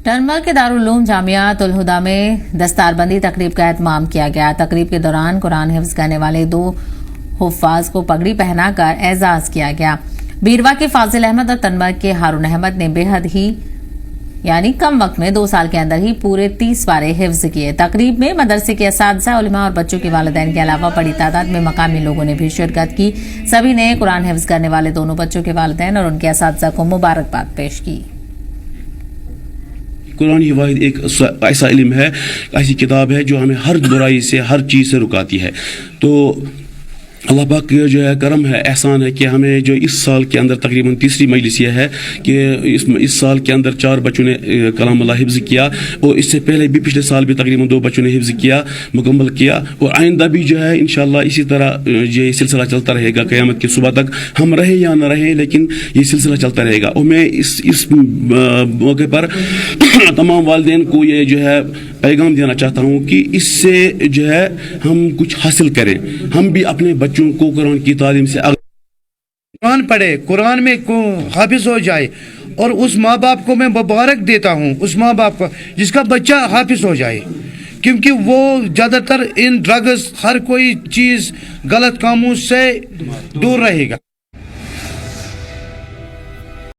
टनमल के दारुल-उलूम जामियात उल हुदा में दस्तारबंदी तकरीब का एहतमाम किया गया। तकरीब के दौरान कुरान हिफ्ज करने वाले 2 हुफ्फाज को पगड़ी पहनाकर एजाज किया गया। बीरवा के फाजिल अहमद और तनमल के हारून अहमद ने बेहद ही यानी कम वक्त में 2 साल के अंदर ही पूरे 30 पारे हिफ्ज किए। तकरीब में मदरसे के असातिज़ा, उलमा और बच्चों के वालिदैन के अलावा बड़ी तादाद में मकामी लोगों ने भी शिरकत की। सभी ने कुरान हिफ्ज करने वाले दोनों बच्चों के वालिदैन और उनके असातिज़ा को मुबारकबाद पेश की। कुरान ही वाहिद एक ऐसा इल्म है, ऐसी किताब है जो हमें हर बुराई से, हर चीज़ से रुकाती है। तो अल्लाह पाक का जो है करम है, एहसान है कि हमें जो इस साल के अंदर तकरीबन तीसरी मजलिस यह है कि इस साल के अंदर 4 बच्चों ने कलाम अल्लाह हिफ्ज़ किया और इससे पहले भी पिछले साल भी तकरीबन 2 बच्चों ने हिफ्ज़ किया, मुकम्मल किया। और आइंदा भी जो है इंशाअल्लाह इसी तरह ये सिलसिला चलता रहेगा क़यामत की सुबह तक, हम रहे या न रहे लेकिन ये सिलसिला चलता रहेगा। और मैं इस मौके पर तमाम वालिदैन को ये जो है पैगाम देना चाहता हूँ कि इससे जो है हम कुछ हासिल करें, हम भी अपने बच्चों को कुरान की तालीम से कुरान पढ़े, कुरान में हाफिज हो जाए। और उस माँ बाप को मैं मुबारक देता हूँ, उस माँ बाप को जिसका बच्चा हाफिज हो जाए, क्योंकि वो ज़्यादातर इन ड्रग्स हर कोई चीज़ गलत कामों से दूर रहेगा।